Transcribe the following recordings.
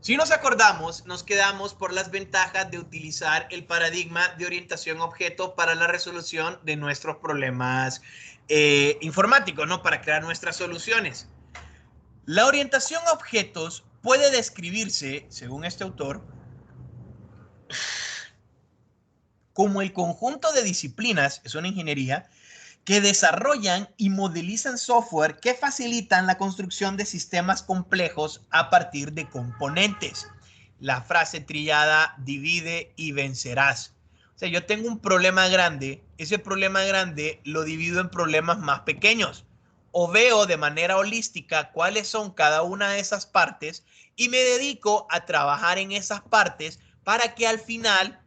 Si nos acordamos, nos quedamos por las ventajas de utilizar el paradigma de orientación a objeto para la resolución de nuestros problemas informáticos, ¿no? Para crear nuestras soluciones. La orientación a objetos puede describirse, según este autor, como el conjunto de disciplinas, es una ingeniería, que desarrollan y modelizan software que facilitan la construcción de sistemas complejos a partir de componentes. La frase trillada, divide y vencerás. O sea, yo tengo un problema grande, ese problema grande lo divido en problemas más pequeños, o veo de manera holística cuáles son cada una de esas partes y me dedico a trabajar en esas partes para que al final,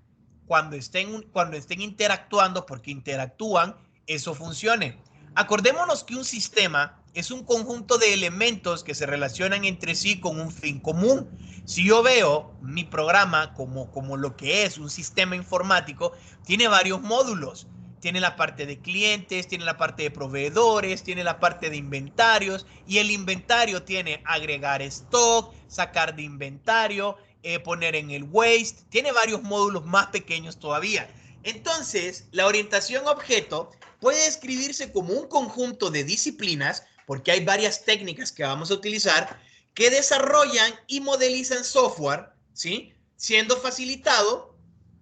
cuando estén interactuando, porque interactúan, eso funcione. Acordémonos que un sistema es un conjunto de elementos que se relacionan entre sí con un fin común. Si yo veo mi programa como lo que es un sistema informático, tiene varios módulos. Tiene la parte de clientes, tiene la parte de proveedores, tiene la parte de inventarios, y el inventario tiene agregar stock, sacar de inventario, poner en el waste, tiene varios módulos más pequeños todavía. Entonces, la orientación a objeto puede describirse como un conjunto de disciplinas, porque hay varias técnicas que vamos a utilizar, que desarrollan y modelizan software, ¿sí? Siendo facilitado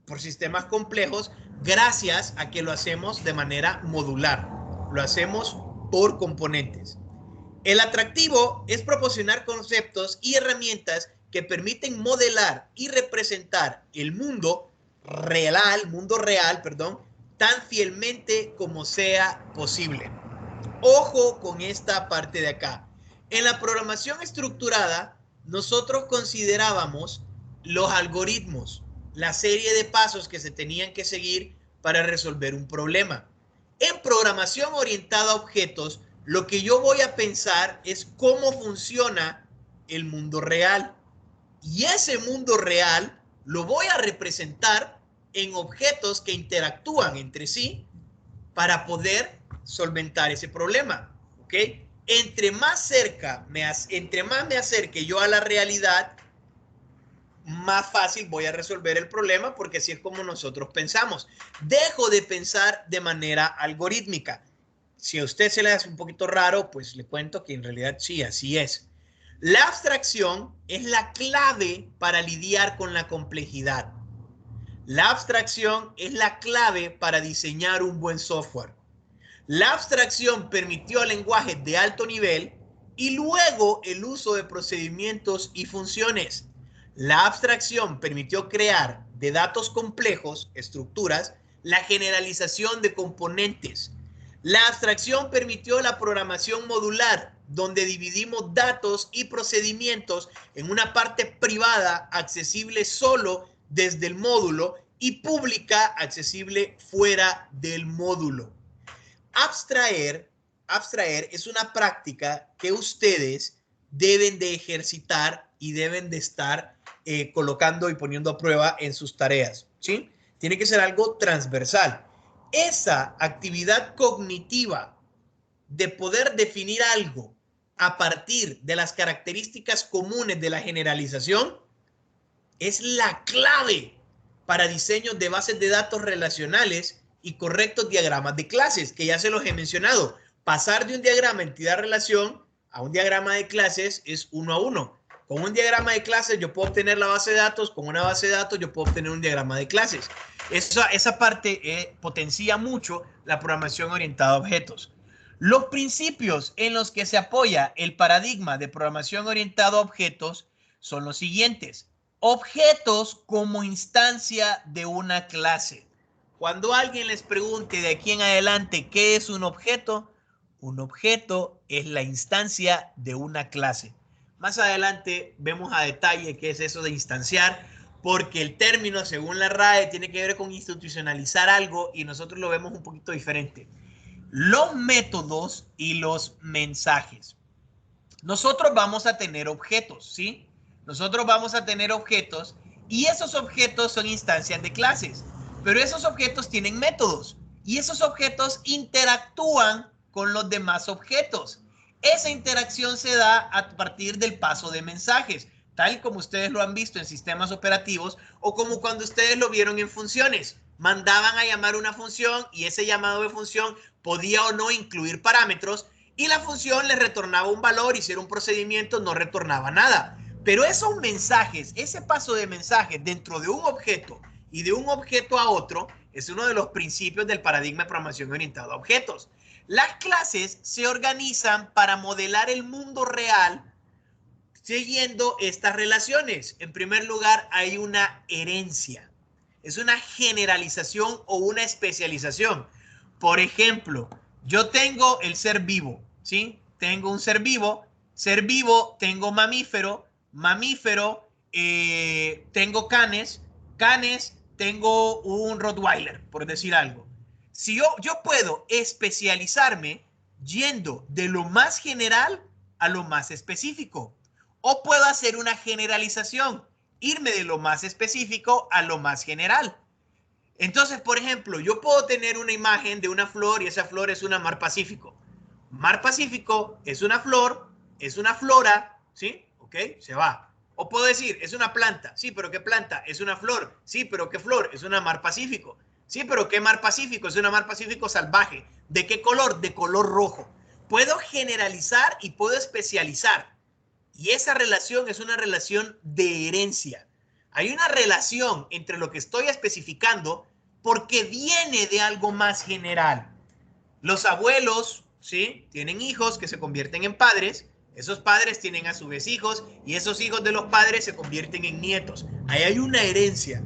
por sistemas complejos gracias a que lo hacemos de manera modular, lo hacemos por componentes. El atractivo es proporcionar conceptos y herramientas que permiten modelar y representar el mundo real, tan fielmente como sea posible. Ojo con esta parte de acá. En la programación estructurada, nosotros considerábamos los algoritmos, la serie de pasos que se tenían que seguir para resolver un problema. En programación orientada a objetos, lo que yo voy a pensar es cómo funciona el mundo real. Y ese mundo real lo voy a representar en objetos que interactúan entre sí para poder solventar ese problema. ¿Ok? Entre más me acerque yo a la realidad, más fácil voy a resolver el problema, porque así es como nosotros pensamos. Dejo de pensar de manera algorítmica. Si a usted se le hace un poquito raro, pues le cuento que en realidad sí, así es. La abstracción es la clave para lidiar con la complejidad. La abstracción es la clave para diseñar un buen software. La abstracción permitió lenguajes de alto nivel y luego el uso de procedimientos y funciones. La abstracción permitió crear de datos complejos, estructuras, la generalización de componentes. La abstracción permitió la programación modular, donde dividimos datos y procedimientos en una parte privada accesible solo desde el módulo y pública accesible fuera del módulo. Abstraer es una práctica que ustedes deben de ejercitar y deben de estar colocando y poniendo a prueba en sus tareas, ¿sí? Tiene que ser algo transversal. Esa actividad cognitiva de poder definir algo a partir de las características comunes de la generalización es la clave para diseños de bases de datos relacionales y correctos diagramas de clases, que ya se los he mencionado. Pasar de un diagrama entidad-relación a un diagrama de clases es 1 a 1. Con un diagrama de clases yo puedo obtener la base de datos, con una base de datos yo puedo obtener un diagrama de clases. Esa parte potencia mucho la programación orientada a objetos. Los principios en los que se apoya el paradigma de programación orientada a objetos son los siguientes. Objetos como instancia de una clase. Cuando alguien les pregunte de aquí en adelante qué es un objeto es la instancia de una clase. Más adelante vemos a detalle qué es eso de instanciar, porque el término, según la RAE, tiene que ver con institucionalizar algo y nosotros lo vemos un poquito diferente. Los métodos y los mensajes. Nosotros vamos a tener objetos, ¿sí? Nosotros vamos a tener objetos y esos objetos son instancias de clases, pero esos objetos tienen métodos y esos objetos interactúan con los demás objetos. Esa interacción se da a partir del paso de mensajes. tal como ustedes lo han visto en sistemas operativos o como cuando ustedes lo vieron en funciones. Mandaban a llamar una función y ese llamado de función podía o no incluir parámetros y la función le retornaba un valor y si era un procedimiento no retornaba nada. Pero esos mensajes, ese paso de mensajes dentro de un objeto y de un objeto a otro es uno de los principios del paradigma de programación orientada a objetos. Las clases se organizan para modelar el mundo real siguiendo estas relaciones. En primer lugar, hay una herencia. Es una generalización o una especialización. Por ejemplo, yo tengo el ser vivo, ¿sí? Tengo un ser vivo, tengo mamífero, tengo canes, tengo un Rottweiler, por decir algo. Si yo puedo especializarme yendo de lo más general a lo más específico. O puedo hacer una generalización, irme de lo más específico a lo más general. Entonces, por ejemplo, yo puedo tener una imagen de una flor y esa flor es una mar Pacífico. Mar Pacífico es una flor, es una flora, ¿sí? ¿Ok? Se va. O puedo decir, es una planta. Sí, pero ¿qué planta? Es una flor. Sí, pero ¿qué flor? Es una mar Pacífico. Sí, pero ¿qué mar Pacífico? Es una mar Pacífico salvaje. ¿De qué color? De color rojo. Puedo generalizar y puedo especializar. Y esa relación es una relación de herencia. Hay una relación entre lo que estoy especificando porque viene de algo más general. Los abuelos, ¿sí? Tienen hijos que se convierten en padres. Esos padres tienen a su vez hijos y esos hijos de los padres se convierten en nietos. Ahí hay una herencia.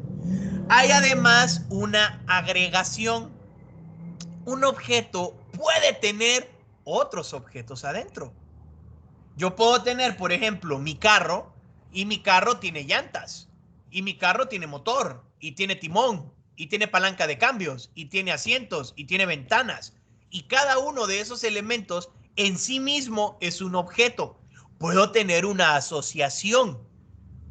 Hay además una agregación. Un objeto puede tener otros objetos adentro. Yo puedo tener, por ejemplo, mi carro y mi carro tiene llantas y mi carro tiene motor y tiene timón y tiene palanca de cambios y tiene asientos y tiene ventanas y cada uno de esos elementos en sí mismo es un objeto. Puedo tener una asociación.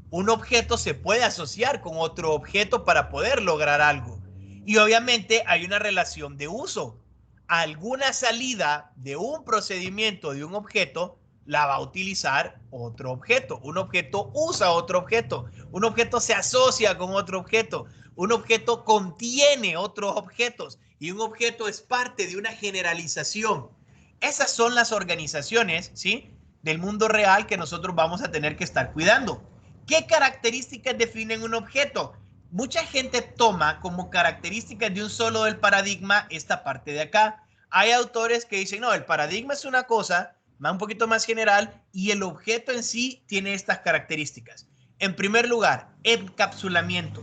Un objeto se puede asociar con otro objeto para poder lograr algo. Y obviamente hay una relación de uso. Alguna salida de un procedimiento de un objeto la va a utilizar otro objeto. Un objeto usa otro objeto. Un objeto se asocia con otro objeto. Un objeto contiene otros objetos y un objeto es parte de una generalización. Esas son las organizaciones, ¿sí?, del mundo real que nosotros vamos a tener que estar cuidando. ¿Qué características definen un objeto? Mucha gente toma como características de un solo del paradigma esta parte de acá. Hay autores que dicen, no, el paradigma es una cosa un poquito más general y el objeto en sí tiene estas características. En primer lugar, encapsulamiento.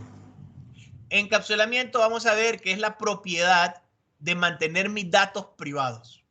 Encapsulamiento vamos a ver que es la propiedad de mantener mis datos privados.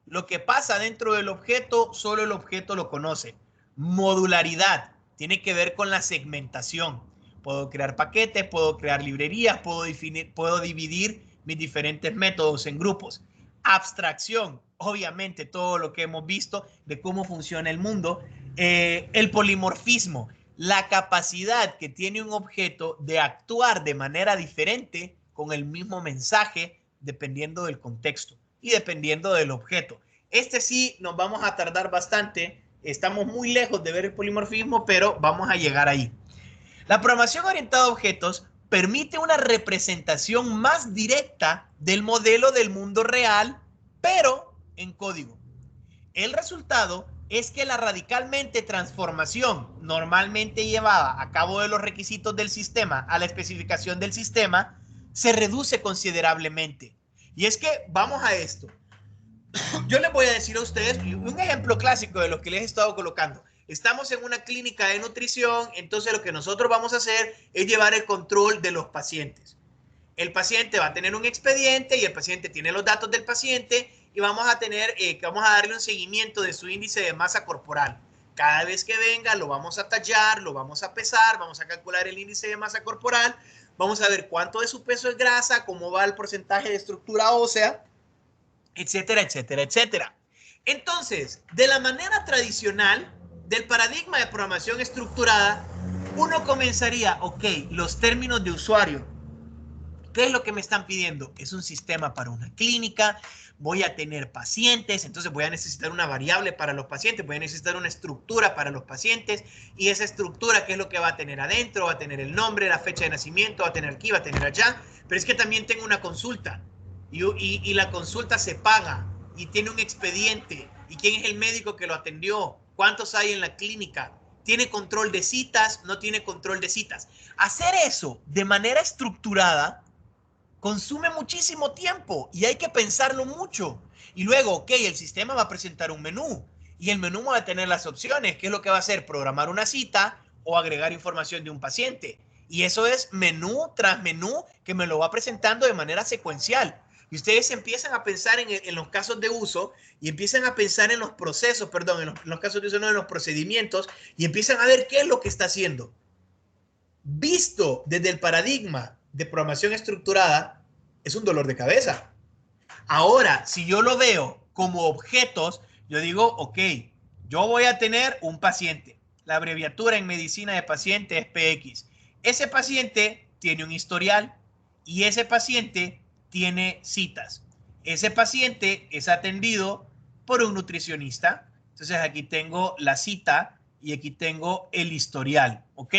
Lo que pasa dentro del objeto, solo el objeto lo conoce. Modularidad tiene que ver con la segmentación. Puedo crear paquetes, puedo crear librerías, puedo dividir mis diferentes métodos en grupos. Abstracción, obviamente todo lo que hemos visto de cómo funciona el mundo. El polimorfismo, la capacidad que tiene un objeto de actuar de manera diferente con el mismo mensaje dependiendo del contexto y dependiendo del objeto. Este sí nos vamos a tardar bastante. Estamos muy lejos de ver el polimorfismo, pero vamos a llegar ahí. La programación orientada a objetos permite una representación más directa del modelo del mundo real, pero en código. El resultado es que la radicalmente transformación normalmente llevada a cabo de los requisitos del sistema a la especificación del sistema se reduce considerablemente. Y es que vamos a esto. Yo les voy a decir a ustedes un ejemplo clásico de lo que les he estado colocando. Estamos en una clínica de nutrición, entonces lo que nosotros vamos a hacer es llevar el control de los pacientes. El paciente va a tener un expediente y el paciente tiene los datos del paciente y vamos a darle un seguimiento de su índice de masa corporal. Cada vez que venga lo vamos a tallar, lo vamos a pesar, vamos a calcular el índice de masa corporal, vamos a ver cuánto de su peso es grasa, cómo va el porcentaje de estructura ósea, etcétera, etcétera, etcétera. Entonces, de la manera tradicional del paradigma de programación estructurada, uno comenzaría, ok, los términos de usuario. ¿Qué es lo que me están pidiendo? Es un sistema para una clínica, voy a tener pacientes, entonces voy a necesitar una variable para los pacientes, voy a necesitar una estructura para los pacientes, y esa estructura, ¿qué es lo que va a tener adentro? Va a tener el nombre, la fecha de nacimiento, va a tener aquí, va a tener allá, pero es que también tengo una consulta, y la consulta se paga, y tiene un expediente, y quién es el médico que lo atendió, cuántos hay en la clínica, tiene control de citas, no tiene control de citas. Hacer eso de manera estructurada consume muchísimo tiempo y hay que pensarlo mucho. Y luego, ok, el sistema va a presentar un menú y el menú va a tener las opciones. ¿Qué es lo que va a hacer? Programar una cita o agregar información de un paciente. Y eso es menú tras menú que me lo va presentando de manera secuencial. Y ustedes empiezan a pensar en los casos de uso y empiezan a pensar en los procesos, perdón, en los casos de uso, no en los procedimientos, y empiezan a ver qué es lo que está haciendo. Visto desde el paradigma de programación estructurada, es un dolor de cabeza. Ahora, si yo lo veo como objetos, yo digo, ok, yo voy a tener un paciente. La abreviatura en medicina de paciente es PX. Ese paciente tiene un historial y ese paciente tiene citas. Ese paciente es atendido por un nutricionista. Entonces aquí tengo la cita y aquí tengo el historial, ¿ok?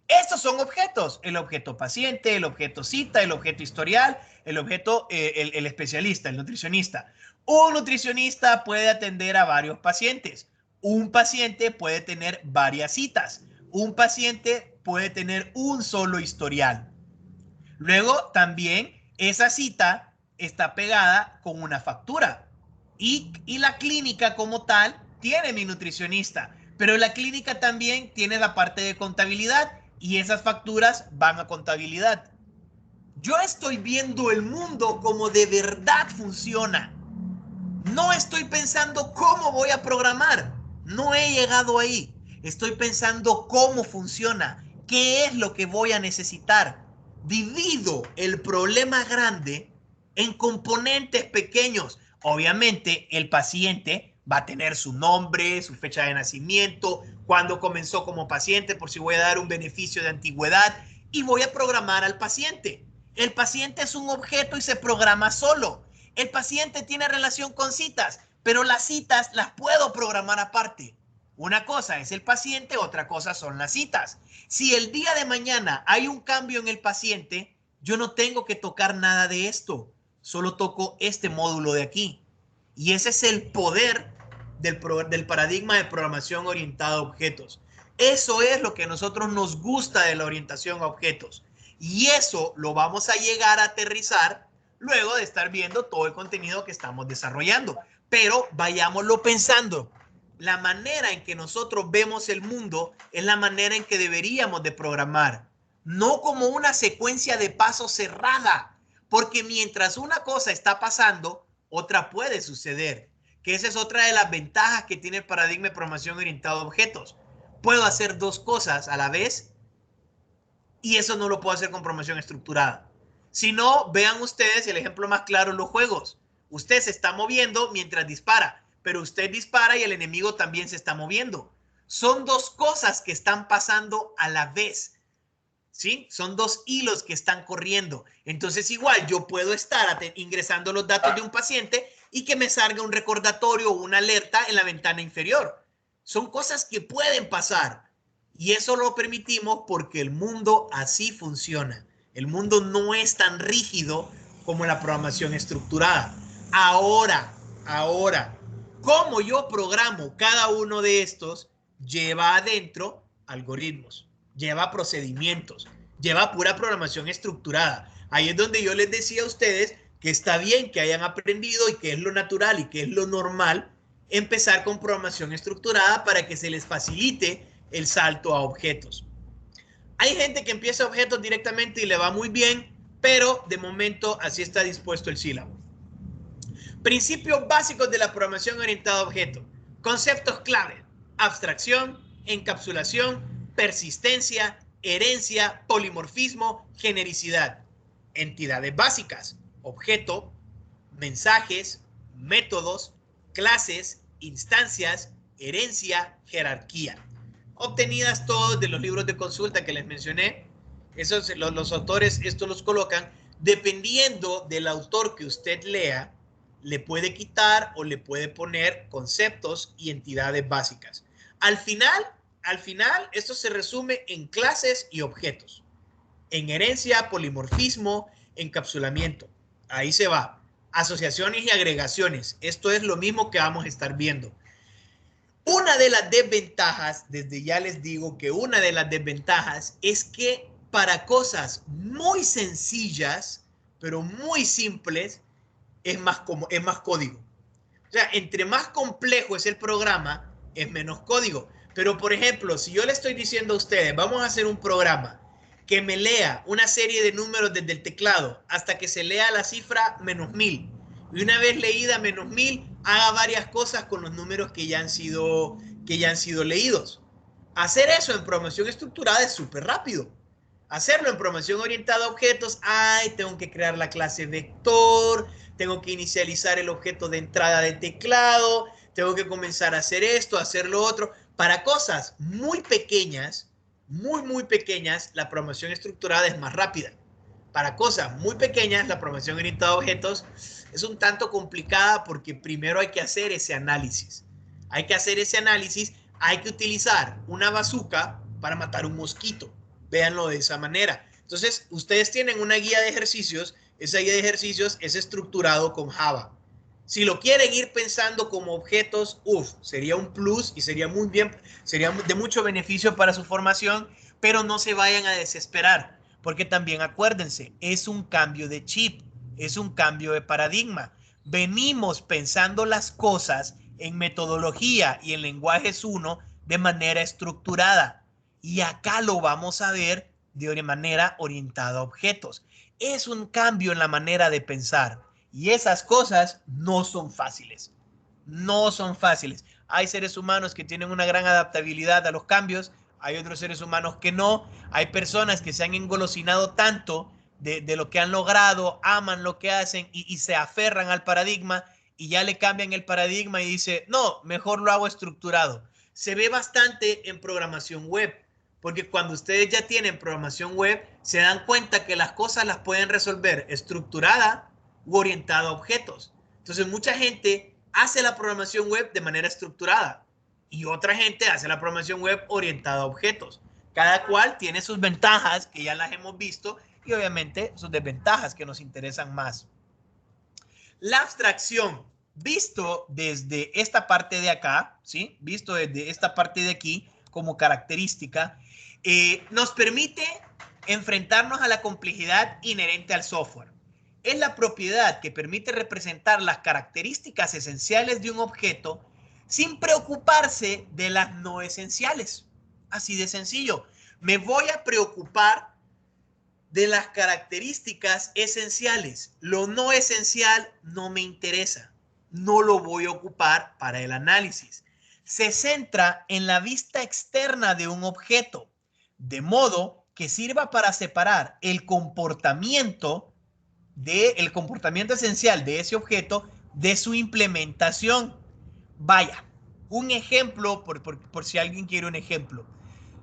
Estos son objetos, el objeto paciente, el objeto cita, el objeto historial, el objeto, el especialista, el nutricionista. Un nutricionista puede atender a varios pacientes. Un paciente puede tener varias citas. Un paciente puede tener un solo historial. Luego también esa cita está pegada con una factura. Y la clínica como tal tiene mi nutricionista, pero la clínica también tiene la parte de contabilidad y esas facturas van a contabilidad. Yo estoy viendo el mundo como de verdad funciona. No estoy pensando cómo voy a programar. No he llegado ahí. Estoy pensando cómo funciona, qué es lo que voy a necesitar. Divido el problema grande en componentes pequeños. Obviamente, el paciente va a tener su nombre, su fecha de nacimiento, cuándo comenzó como paciente, por si voy a dar un beneficio de antigüedad, y voy a programar al paciente. El paciente es un objeto y se programa solo. El paciente tiene relación con citas, pero las citas las puedo programar aparte. Una cosa es el paciente, otra cosa son las citas. Si el día de mañana hay un cambio en el paciente, yo no tengo que tocar nada de esto. Solo toco este módulo de aquí. Y ese es el poder del paradigma de programación orientada a objetos. Eso es lo que a nosotros nos gusta de la orientación a objetos. Y eso lo vamos a llegar a aterrizar luego de estar viendo todo el contenido que estamos desarrollando. Pero vayámoslo pensando. La manera en que nosotros vemos el mundo es la manera en que deberíamos de programar. No como una secuencia de pasos cerrada. Porque mientras una cosa está pasando, otra puede suceder. Que esa es otra de las ventajas que tiene el paradigma de programación orientada a objetos. Puedo hacer dos cosas a la vez y eso no lo puedo hacer con programación estructurada. Si no, vean ustedes el ejemplo más claro en los juegos. Usted se está moviendo mientras dispara, pero usted dispara y el enemigo también se está moviendo. Son dos cosas que están pasando a la vez. ¿Sí? Son dos hilos que están corriendo. Entonces, igual, yo puedo estar ingresando los datos de un paciente y que me salga un recordatorio o una alerta en la ventana inferior. Son cosas que pueden pasar. Y eso lo permitimos porque el mundo así funciona. El mundo no es tan rígido como la programación estructurada. Ahora, cómo yo programo cada uno de estos lleva adentro algoritmos, lleva procedimientos, lleva pura programación estructurada. Ahí es donde yo les decía a ustedes que está bien que hayan aprendido y que es lo natural y que es lo normal empezar con programación estructurada para que se les facilite el salto a objetos. Hay gente que empieza objetos directamente y le va muy bien, pero de momento así está dispuesto el sílabo. Principios básicos de la programación orientada a objetos. Conceptos clave: abstracción, encapsulación, persistencia, herencia, polimorfismo, genericidad. Entidades básicas: objeto, mensajes, métodos, clases, instancias, herencia, jerarquía. Obtenidas todos de los libros de consulta que les mencioné. Esos, los autores, estos los colocan Dependiendo del autor que usted lea, le puede quitar o le puede poner conceptos y entidades básicas. Al final, esto se resume en clases y objetos, en herencia, polimorfismo, encapsulamiento. Ahí se va. Asociaciones y agregaciones. Esto es lo mismo que vamos a estar viendo. Una de las desventajas, desde ya les digo que una de las desventajas es que para cosas muy sencillas, pero muy simples, es más código. O sea, entre más complejo es el programa, es menos código. Pero, por ejemplo, si yo le estoy diciendo a ustedes, vamos a hacer un programa que me lea una serie de números desde el teclado hasta que se lea la cifra -1000. Y una vez leída -1000, haga varias cosas con los números que ya han sido leídos. Hacer eso en programación estructurada es súper rápido. Hacerlo en programación orientada a objetos, tengo que crear la clase vector, tengo que inicializar el objeto de entrada de teclado, tengo que comenzar a hacer esto, hacer lo otro. Para cosas muy pequeñas, muy pequeñas, la programación estructurada es más rápida. Para cosas muy pequeñas, la programación orientada a objetos es un tanto complicada porque primero hay que hacer ese análisis. Hay que hacer ese análisis, hay que utilizar una bazooka para matar un mosquito. Véanlo de esa manera. Entonces, ustedes tienen una guía de ejercicios. Esa guía de ejercicios es estructurado con Java. Si lo quieren ir pensando como objetos, sería un plus y sería muy bien, sería de mucho beneficio para su formación, pero no se vayan a desesperar, porque también acuérdense, es un cambio de chip, es un cambio de paradigma. Venimos pensando las cosas en metodología y en lenguajes 1 de manera estructurada, y acá lo vamos a ver de manera orientada a objetos. Es un cambio en la manera de pensar. Y esas cosas no son fáciles. No son fáciles. Hay seres humanos que tienen una gran adaptabilidad a los cambios. Hay otros seres humanos que no. Hay personas que se han engolosinado tanto de lo que han logrado, aman lo que hacen y se aferran al paradigma y ya le cambian el paradigma y dice, no, mejor lo hago estructurado. Se ve bastante en programación web, porque cuando ustedes ya tienen programación web, se dan cuenta que las cosas las pueden resolver estructurada u orientada a objetos. Entonces, mucha gente hace la programación web de manera estructurada y otra gente hace la programación web orientada a objetos. Cada cual tiene sus ventajas, que ya las hemos visto, y obviamente sus desventajas que nos interesan más. La abstracción, visto desde esta parte de acá, ¿sí? Visto desde esta parte de aquí como característica, nos permite enfrentarnos a la complejidad inherente al software. Es la propiedad que permite representar las características esenciales de un objeto sin preocuparse de las no esenciales. Así de sencillo. Me voy a preocupar de las características esenciales. Lo no esencial no me interesa. No lo voy a ocupar para el análisis. Se centra en la vista externa de un objeto, de modo que sirva para separar el comportamiento esencial de ese objeto de su implementación. Vaya, un ejemplo, por si alguien quiere un ejemplo.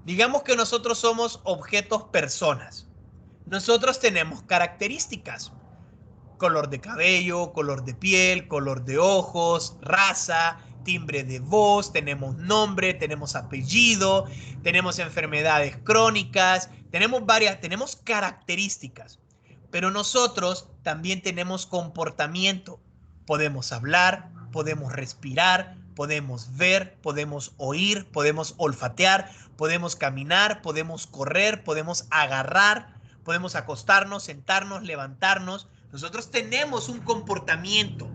Digamos que nosotros somos objetos personas. Nosotros tenemos características: color de cabello, color de piel, color de ojos, raza, timbre de voz, tenemos nombre, tenemos apellido, tenemos enfermedades crónicas, tenemos características. Pero nosotros también tenemos comportamiento. Podemos hablar, podemos respirar, podemos ver, podemos oír, podemos olfatear, podemos caminar, podemos correr, podemos agarrar, podemos acostarnos, sentarnos, levantarnos. Nosotros tenemos un comportamiento.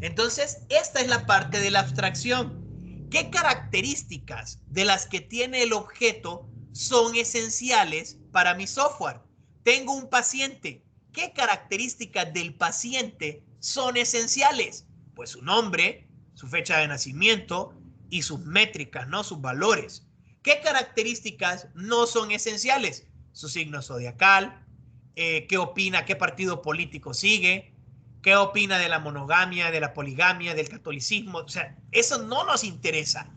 Entonces, esta es la parte de la abstracción. ¿Qué características de las que tiene el objeto son esenciales para mi software? Tengo un paciente. ¿Qué características del paciente son esenciales? Pues su nombre, su fecha de nacimiento y sus métricas, ¿no? Sus valores. ¿Qué características no son esenciales? Su signo zodiacal, qué opina, qué partido político sigue, qué opina de la monogamia, de la poligamia, del catolicismo. O sea, eso no nos interesa.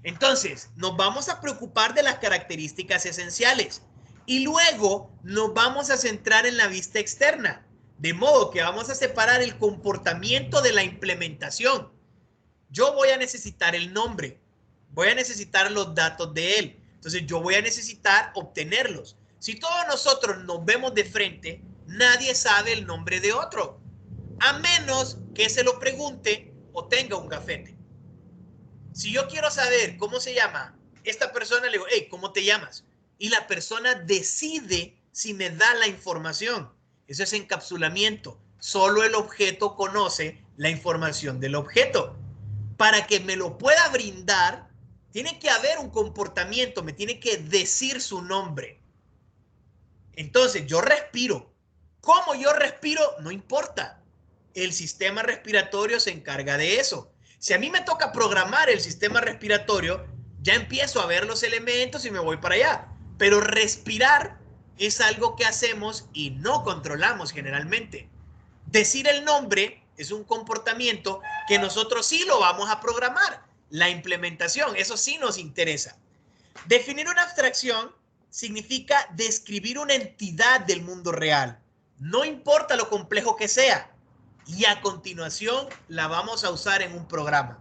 Entonces, nos vamos a preocupar de las características esenciales. Y luego nos vamos a centrar en la vista externa. De modo que vamos a separar el comportamiento de la implementación. Yo voy a necesitar el nombre. Voy a necesitar los datos de él. Entonces yo voy a necesitar obtenerlos. Si todos nosotros nos vemos de frente, nadie sabe el nombre de otro, a menos que se lo pregunte o tenga un gafete. Si yo quiero saber cómo se llama esta persona, le digo, hey, ¿cómo te llamas? Y la persona decide si me da la información. Eso es encapsulamiento. Solo el objeto conoce la información del objeto. Para que me lo pueda brindar, tiene que haber un comportamiento, me tiene que decir su nombre. Entonces, yo respiro. ¿Cómo yo respiro? No importa. El sistema respiratorio se encarga de eso. Si a mí me toca programar el sistema respiratorio, ya empiezo a ver los elementos y me voy para allá. Pero respirar es algo que hacemos y no controlamos generalmente. Decir el nombre es un comportamiento que nosotros sí lo vamos a programar. La implementación, eso sí nos interesa. Definir una abstracción significa describir una entidad del mundo real. No importa lo complejo que sea. Y a continuación la vamos a usar en un programa.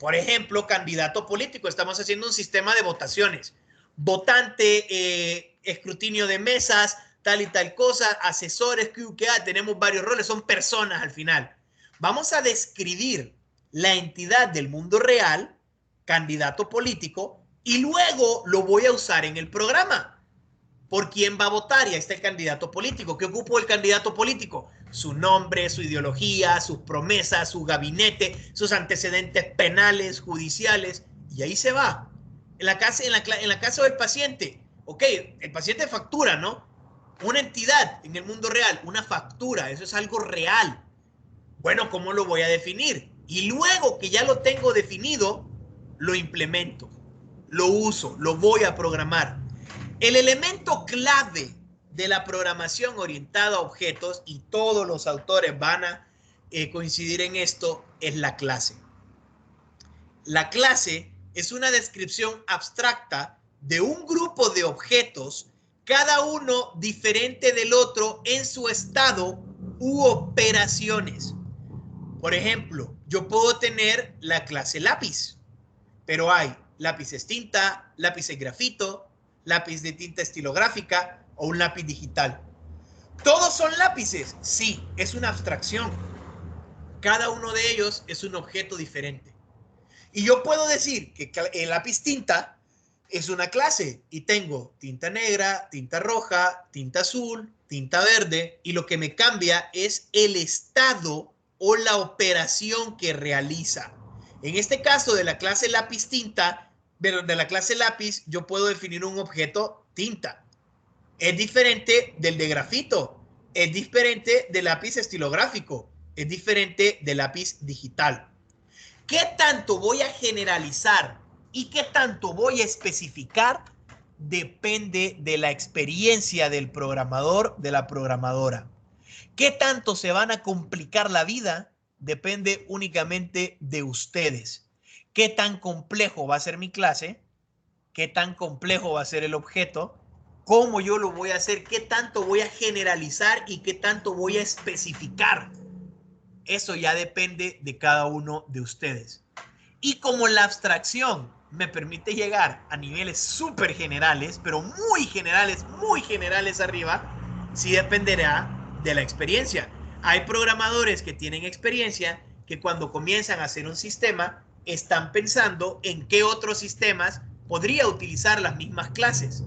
Por ejemplo, candidato político. Estamos haciendo un sistema de votaciones. Votante, escrutinio de mesas, tal y tal cosa, asesores, QA, tenemos varios roles, son personas al final. Vamos a describir la entidad del mundo real, candidato político, y luego lo voy a usar en el programa. ¿Por quién va a votar? Y ahí está el candidato político. ¿Qué ocupó el candidato político? Su nombre, su ideología, sus promesas, su gabinete, sus antecedentes penales, judiciales, y ahí se va. En la casa del paciente, ok, el paciente factura, ¿no? Una entidad en el mundo real, una factura, eso es algo real. Bueno, ¿cómo lo voy a definir? Y luego que ya lo tengo definido, lo implemento, lo uso, lo voy a programar. El elemento clave de la programación orientada a objetos, y todos los autores van a coincidir en esto, es la clase. La clase es una descripción abstracta de un grupo de objetos, cada uno diferente del otro en su estado u operaciones. Por ejemplo, yo puedo tener la clase lápiz, pero hay lápices tinta, lápices grafito, lápiz de tinta estilográfica o un lápiz digital. ¿Todos son lápices? Sí, es una abstracción. Cada uno de ellos es un objeto diferente. Y yo puedo decir que el lápiz tinta es una clase y tengo tinta negra, tinta roja, tinta azul, tinta verde, y lo que me cambia es el estado o la operación que realiza. En este caso de la clase lápiz tinta, de la clase lápiz, yo puedo definir un objeto tinta. Es diferente del de grafito, es diferente del lápiz estilográfico, es diferente del lápiz digital. ¿Qué tanto voy a generalizar y qué tanto voy a especificar? Depende de la experiencia del programador, de la programadora. ¿Qué tanto se van a complicar la vida? Depende únicamente de ustedes. ¿Qué tan complejo va a ser mi clase? ¿Qué tan complejo va a ser el objeto? ¿Cómo yo lo voy a hacer? ¿Qué tanto voy a generalizar y qué tanto voy a especificar? Eso ya depende de cada uno de ustedes. Y como la abstracción me permite llegar a niveles súper generales, pero muy generales arriba, sí dependerá de la experiencia. Hay programadores que tienen experiencia que cuando comienzan a hacer un sistema están pensando en qué otros sistemas podría utilizar las mismas clases.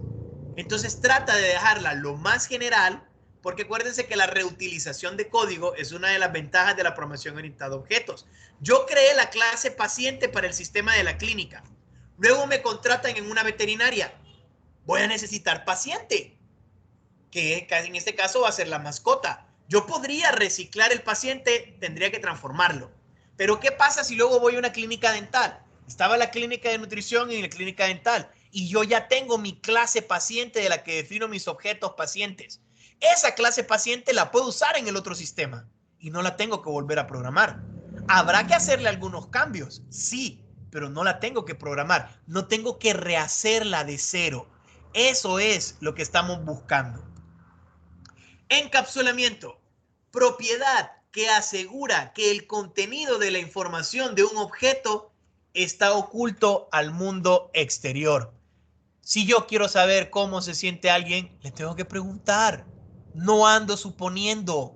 Entonces trata de dejarla lo más general, porque acuérdense que la reutilización de código es una de las ventajas de la programación orientada a objetos. Yo creé la clase paciente para el sistema de la clínica. Luego me contratan en una veterinaria. Voy a necesitar paciente, que en este caso va a ser la mascota. Yo podría reciclar el paciente, tendría que transformarlo. Pero ¿qué pasa si luego voy a una clínica dental? Estaba la clínica de nutrición y la clínica dental, y yo ya tengo mi clase paciente de la que defino mis objetos pacientes. Esa clase paciente la puedo usar en el otro sistema y no la tengo que volver a programar. ¿Habrá que hacerle algunos cambios? Sí, pero no la tengo que programar. No tengo que rehacerla de cero. Eso es lo que estamos buscando. Encapsulamiento. Propiedad que asegura que el contenido de la información de un objeto está oculto al mundo exterior. Si yo quiero saber cómo se siente alguien, le tengo que preguntar. No ando suponiendo.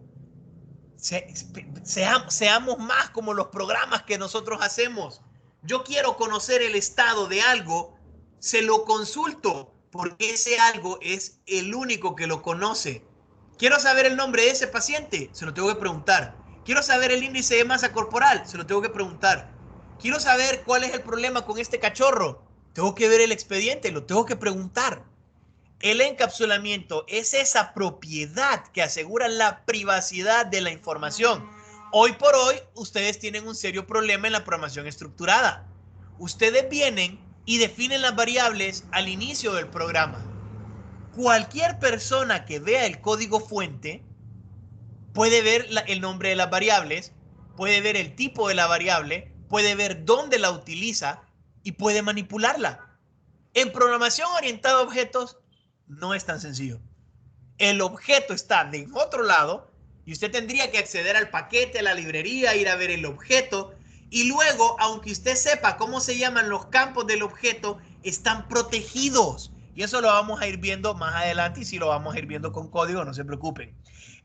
Seamos más como los programas que nosotros hacemos. Yo quiero conocer el estado de algo, se lo consulto, porque ese algo es el único que lo conoce. Quiero saber el nombre de ese paciente, se lo tengo que preguntar. Quiero saber el índice de masa corporal, se lo tengo que preguntar. Quiero saber cuál es el problema con este cachorro, tengo que ver el expediente, lo tengo que preguntar. El encapsulamiento es esa propiedad que asegura la privacidad de la información. Hoy por hoy, ustedes tienen un serio problema en la programación estructurada. Ustedes vienen y definen las variables al inicio del programa. Cualquier persona que vea el código fuente puede ver el nombre de las variables, puede ver el tipo de la variable, puede ver dónde la utiliza y puede manipularla. En programación orientada a objetos, no es tan sencillo. El objeto está de otro lado y usted tendría que acceder al paquete, a la librería, ir a ver el objeto y luego, aunque usted sepa cómo se llaman los campos del objeto, están protegidos. Y eso lo vamos a ir viendo más adelante y si lo vamos a ir viendo con código, no se preocupen.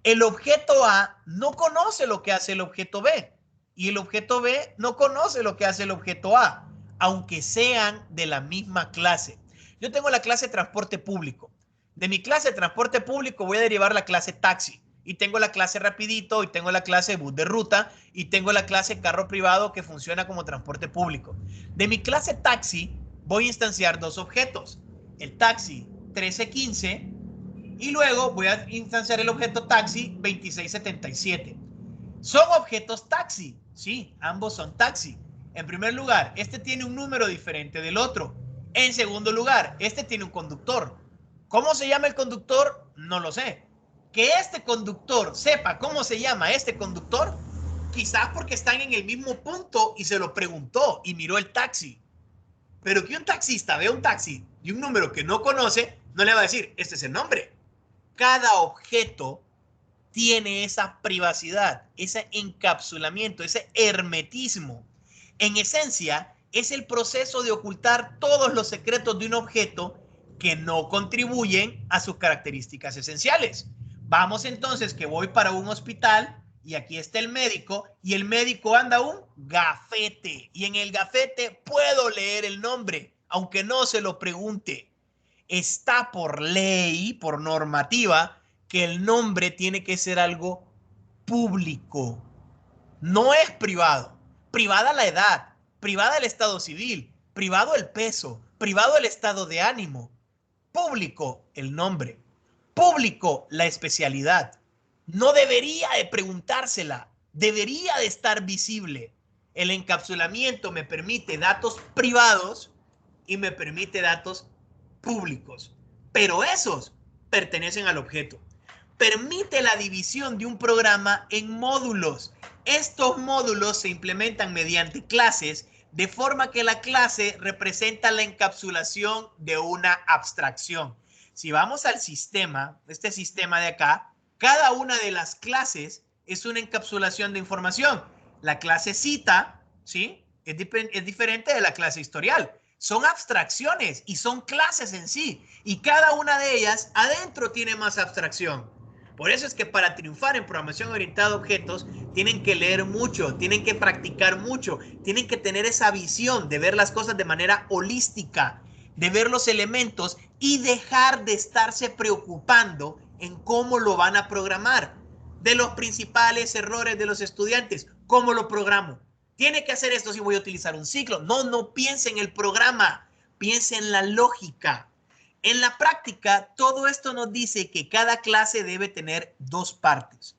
El objeto A no conoce lo que hace el objeto B y el objeto B no conoce lo que hace el objeto A, aunque sean de la misma clase. Yo tengo la clase transporte público. De mi clase de transporte público voy a derivar la clase taxi. Y tengo la clase rapidito, y tengo la clase bus de ruta, y tengo la clase carro privado que funciona como transporte público. De mi clase taxi voy a instanciar dos objetos. El taxi 1315 y luego voy a instanciar el objeto taxi 2677. Son objetos taxi. Sí, ambos son taxi. En primer lugar, este tiene un número diferente del otro. En segundo lugar, este tiene un conductor. ¿Cómo se llama el conductor? No lo sé. Que este conductor sepa cómo se llama este conductor, quizás porque están en el mismo punto y se lo preguntó y miró el taxi. Pero que un taxista vea un taxi y un número que no conoce, no le va a decir, este es el nombre. Cada objeto tiene esa privacidad, ese encapsulamiento, ese hermetismo. En esencia, es el proceso de ocultar todos los secretos de un objeto que no contribuyen a sus características esenciales. Vamos entonces que voy para un hospital y aquí está el médico y el médico anda un gafete y en el gafete puedo leer el nombre, aunque no se lo pregunte. Está por ley, por normativa, que el nombre tiene que ser algo público. No es privado. Privada la edad, privada el estado civil, privado el peso, privado el estado de ánimo. Público el nombre. Público la especialidad. No debería de preguntársela, debería de estar visible. El encapsulamiento me permite datos privados y me permite datos públicos, pero esos pertenecen al objeto. Permite la división de un programa en módulos. Estos módulos se implementan mediante clases, de forma que la clase representa la encapsulación de una abstracción. Si vamos al sistema, este sistema de acá, cada una de las clases es una encapsulación de información. La clase cita, ¿sí? Es diferente de la clase historial. Son abstracciones y son clases en sí. Y cada una de ellas adentro tiene más abstracción. Por eso es que para triunfar en programación orientada a objetos, tienen que leer mucho, tienen que practicar mucho, tienen que tener esa visión de ver las cosas de manera holística, de ver los elementos y dejar de estarse preocupando en cómo lo van a programar. De los principales errores de los estudiantes, ¿cómo lo programo? Tiene que hacer esto si voy a utilizar un ciclo. No piense en el programa, piense en la lógica. En la práctica, todo esto nos dice que cada clase debe tener dos partes.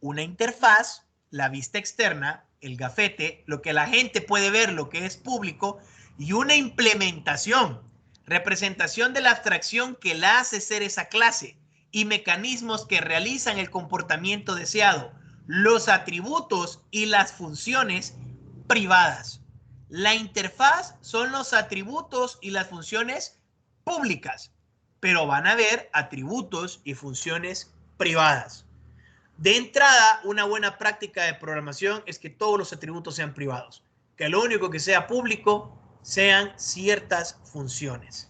Una interfaz, la vista externa, el gafete, lo que la gente puede ver, lo que es público, y una implementación, representación de la abstracción que la hace ser esa clase y mecanismos que realizan el comportamiento deseado, los atributos y las funciones privadas. La interfaz son los atributos y las funciones públicas. pero van a haber atributos y funciones privadas. De entrada, una buena práctica de programación es que todos los atributos sean privados, que lo único que sea público sean ciertas funciones.